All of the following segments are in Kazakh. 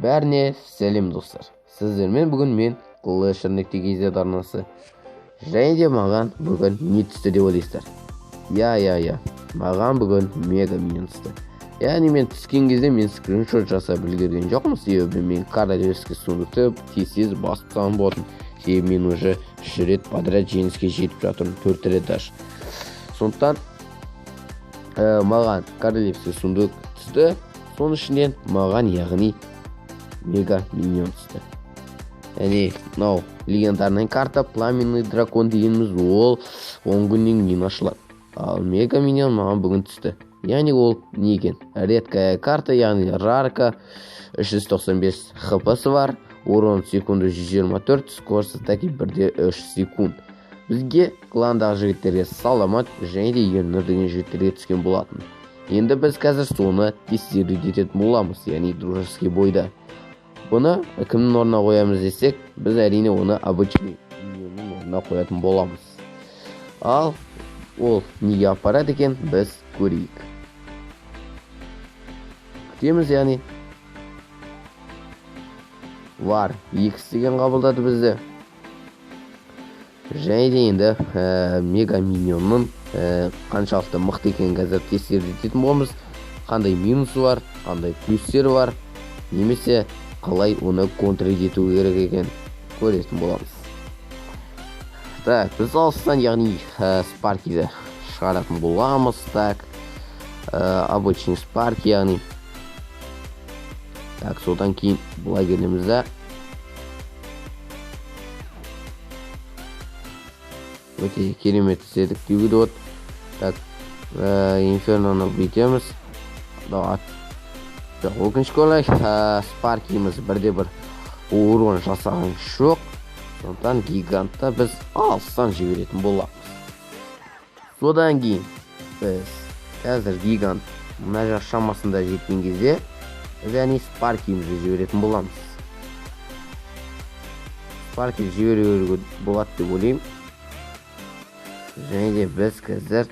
Бәріне сәлем достар. Сіздермен бүгін мен Клэш.kz арнасы. Және де маған бүгін не түсті деп ойлайсыздар? Я. Маған бүгін мега миньон түсті. Яғни мен түскен кезде мен скриншот жасап үлгерген жоқпын, себебі мен королевский сундукты тез басып тастаған болатын. Себебі мен уже 3 рет подряд жеңіске жетіп жатырмын, 4 рет даже. Сондықтан маған королевский сундук түсті. Соның ішінен маған яғни мега миньон түсті. Яғни мынау легендарный карта пламенный дракон дегеніміз ол 10 күннен кейін ашылады. Ал мега миньон маған бүгін түсті. Яғни ол не екен? Редкая карта, яғни рарка, 395 хпс бар, урон секунду 124, скорость атаки 1/3 секунд. Бізге кландағы жігіттерге саламат және де Ернұр деген жігіттерге түскен болатын. Енді біз қазір соны тестировать ететін боламыз, яғни дружеский бойда. Бұны кімнің орнына қоямыз десек, біз әрине оны обычный миньонның орнына қоятын боламыз. Ал ол неге апарады екен, біз көрейік. Күтеміз, яғни var X деген қабылдады бізді. Және де енді мега миньонның қаншалықты мықты екенін қазір тестировать ететін боламыз. Қандай минусы бар, қандай плюстері бар, немесе қалай оны контроль ету керек екен көретін боламыз. Так, біз алыстан яғни спаркиді шығаратын боламыз. Так, обычный спарки яғни. Так, содан кейін бұлай келемізді. Өте керемет істедік деуді от. Так, инферноны бүйтеміз. Өкінішке орай спаркиміз бірде-бір урон жасаған жоқ. Сондықтан гигантта біз алыстан жіберетін боламыз. Содан кейін біз қазір гигант мына жақ шамасында жеткен кезде яғни спаркимізді жіберетін боламыз. Спарки жіберуге болады деп ойлаймын. Және де біз қазір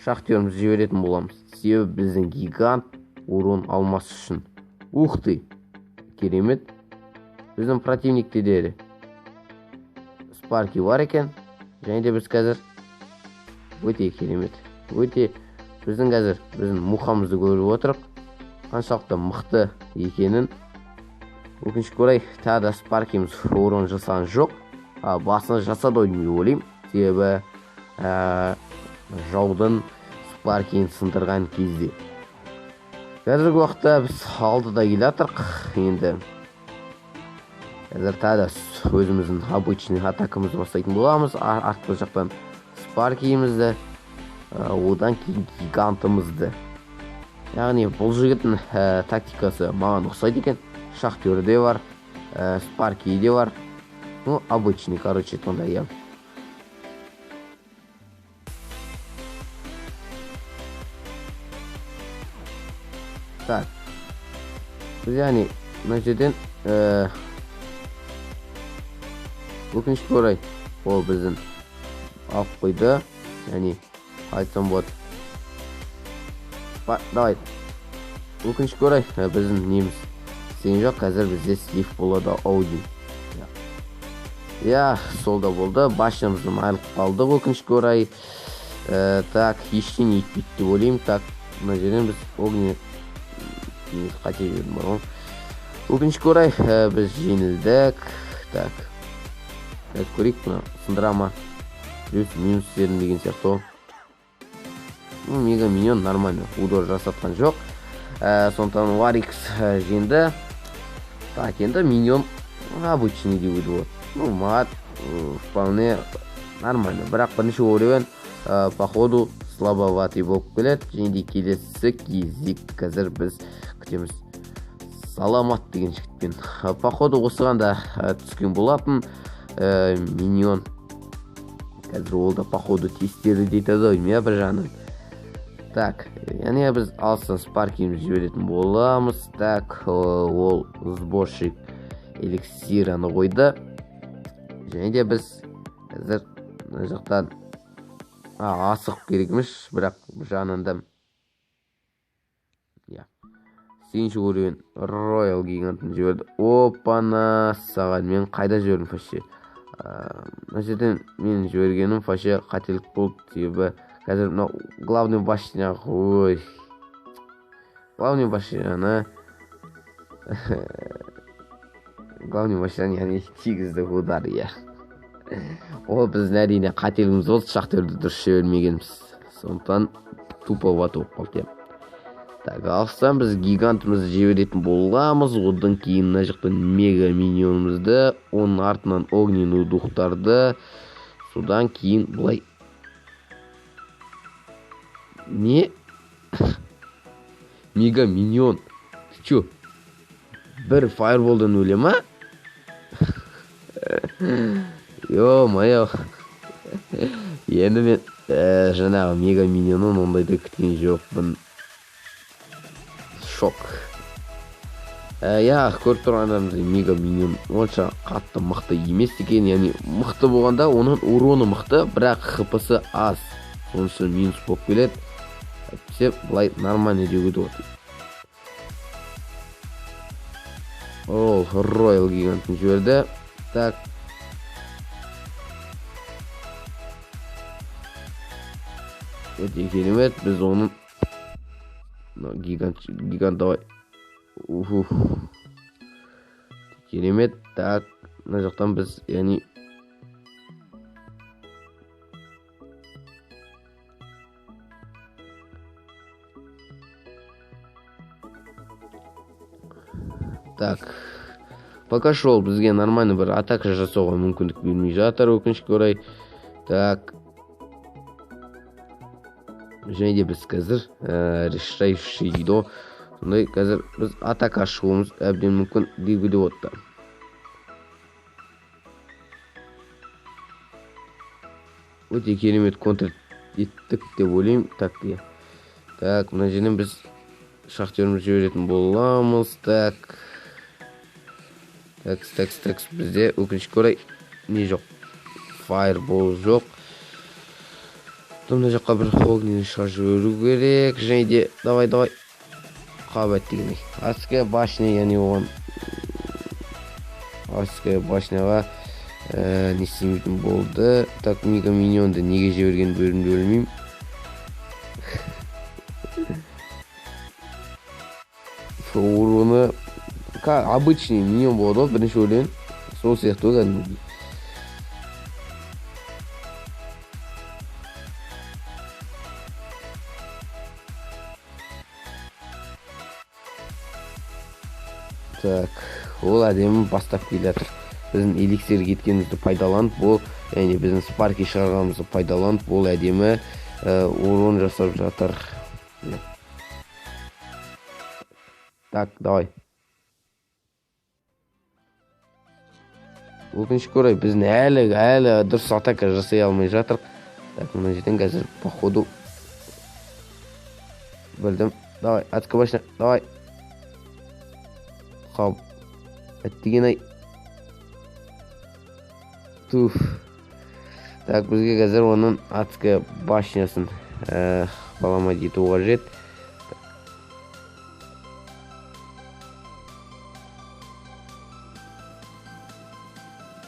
шахтерімізді жіберетін боламыз. Себебі біздің гигант урон алмас үшін. Ух ты! Керемет. Біздің противникте де спарки бар екен. Және де біз қазір өте керемет. Өте біздің қазір біздің мухамызды көріп отырып, қаншалықты мықты екенін. Өкінішке орай тағы да спаркиміз урон жасаған жоқ. Басына жасады ой деп ойлаймын. Себебі жаудың спаркиін сындырған кезде. Қазіргі уақытта біз алдыда келатырық. Енді қазір тағы да өзіміздің обычный атакамызды бастайтын боламыз. Артқы жақтан спаркиімізді, одан кейін гигантымызды. Яғни бұл жігіттің тактикасы маған ұқсайды екен. Шахтер де бар, спарки де бар. Ну, обычный, короче, сондай я. Так, біз яғни мына жерден өкінішке орай ол біздің алып қойды. Яғни айтсам болады. Давай. Өкінішке орай біздің неміз істеген жоқ. Қазір бізде сейф болады аудио. Я, сол да болды. Басшымыздан айырылып қалдық өкінішке орай. Так, ештеңе етпейді деп ойлаймын. Так, мына жерден біз огне қате жерден бар ғой. Өкінішке орай біз жеңілдік. Так, көрейік мұны сындырама. Плюс минустерін деген сияқты. Мега миньон нормально удар жасатқан жоқ. Сондықтан Варикс жеңді. Так, енді миньон обычный деуді болады. Мат вполне нормально. Бірақ бірінші оревен походу слабоватый болып келеді. Және де келесі кезек қазір біз күтеміз. Саламат деген жігітпен. Походу осыған да түскен болатын миньон. Қазір ол да походу тестері дейтеді оймия бір жағынан. Так, яғни біз алыстан спаркиміз жіберетін боламыз. Так, ол сборщик эликсираны қойды. Және де біз қазір жақтан асық керекміз, бірақ жағынан да сегізінші уровень Royal гигантын жіберді. Опана, саған мен қайда жібердім фаще? Мына жерден мен жібергенім фаще қателік болды, себебі қазір мына главный башня, ой. Главный башняны главный башняны, яғни тигізді удар, иә. Ол біздің әрине қателігіміз болды, шахтерді дұрыс жібермегенбіз. Сондықтан тупо ват болып қалды. Так, алыстан біз гигантымызды жіберетін боламыз. Одан кейін мына жақтан мега миньонымызды, оның артынан огненный духтарды, содан кейін былай. Не? Мега миньон. Ты чё? Бір фаерболдан өле ма? Ё-моё. Енді мен жаңағы мега миньонын ондайды күткен жоқпын. Шок. Я көріп тұрғандарымызда мега миньон онша қатты мықты емес екен, яғни мықты болғанда оның уроны мықты, бірақ хпсы аз. Сонысы минус болып келеді. Әйтпесе былай нормально деуге болады. Ол Royal гигантын жіберді. Так. Өте керемет, біз оның гигант давай. Керемет. Так, мына жақтан біз, яғни так, пока шол бізге нормально бір атака жасауға мүмкіндік бермей жатыр, өкінішке орай. Так, және де біз қазір решающий дейді. Сондай қазір біз атака шығуымыз әбден мүмкін деуге де отты. Өте керемет контр еттік деп ойлаймын. Так, мына жерден біз шахтерімізді жіберетін боламыз. Так, бізде өкінішке орай не жоқ, фаербол жоқ. Мына жаққа бір огненный шар жіберу керек. Және де давай қабат дегендей адская башня, яғни оған адская башняға не істемейтін болды. Так, мега миньонды неге жіберген бөлімді өлмеймін. Уроны обычный миньон болды, бірінші өлең сол сияқты өген. Так, ол әдемі бастап келе жатыр. Біздің эликсир кеткенімізді пайдаланып, бұл, яғни біздің спарки шығарғанымызды пайдаланып, бұл әдемі урон жасап жатыр. Так, давай. Өкінішке орай біздің әлі дұрыс атака жасай алмай жатыр. Так, мына жерден қазір походу білдім. Давай, атқа башына, давай. Қап, әттеген ай. Туф. Так, бізге қазір оның атқа башнясын балама дету қажет.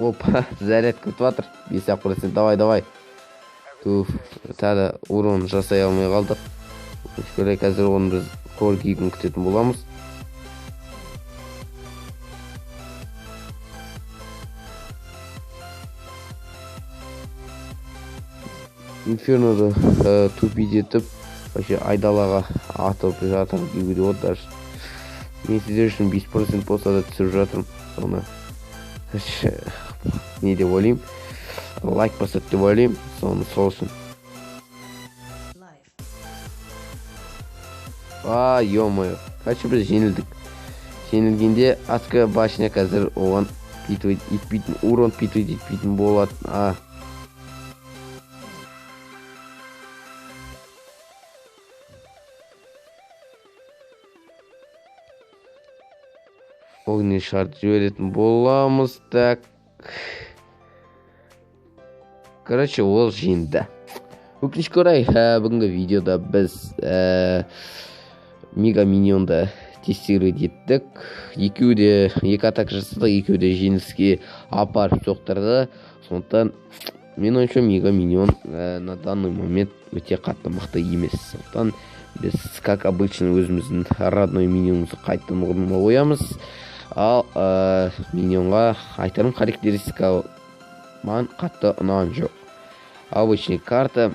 Опа, заряд күтіп атыр. 5%, давай. Туф, тәді урон жасай алмай қалдық. Өшкелей қазір оны біз коргигін күтетін боламыз. Инферноды тупидетіп, вообще айдалаға атып жатыр деуге де отыр. Мен сіздер үшін 5% болса да түсіріп жатырмын. Соны не деп ойлаймын, лайк басып деп ойлаймын, соны сол үшін. Ё-моё, қачы біз жеңілдік. Жеңілгенде атқа башня қазір оған етпейтін, урон етпейтін болады. Огненный шарды жіберетін боламыз. Так. Короче, ол жеңді. Өкінішке орай, бүгінгі видеода біз мега миньонды тестировать еттік. Екі атака жасады, екеуі де жеңіске апарып соқтырды. Сондықтан мен ойымша мега миньон на данный момент өте қатты мықты емес. Сондықтан біз как обычно өзіміздің родной миньонымызды қайтадан орнына қоямыз. Ал миньонға айтарым характеристика маған қатты ұнаған жоқ. Обычный карта.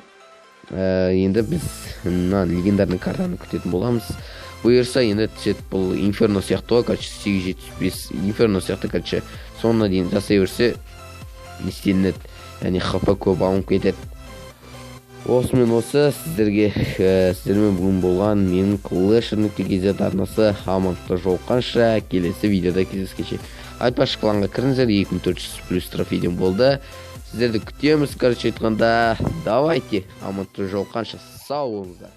Енді біз легендарный картаны күтетін боламыз. Бұйырса енді түсет бұл инферно сияқты, короче 875 инферно сияқты, короче соңына дейін жасай берсе не істелінеді, яғни хп көп алынып кетеді. Осымен осы сіздермен бүгін болған менің Clasher.kz арнасы. Амандықта жолыққанша келесі видеода кездескенше. Айтпақшы кланға кіріңіздер, 2400 плюс трофейден болды. Сіздерді күтеміз, короче айтқанда. Давайте, амандықта жолыққанша сау болыңыздар.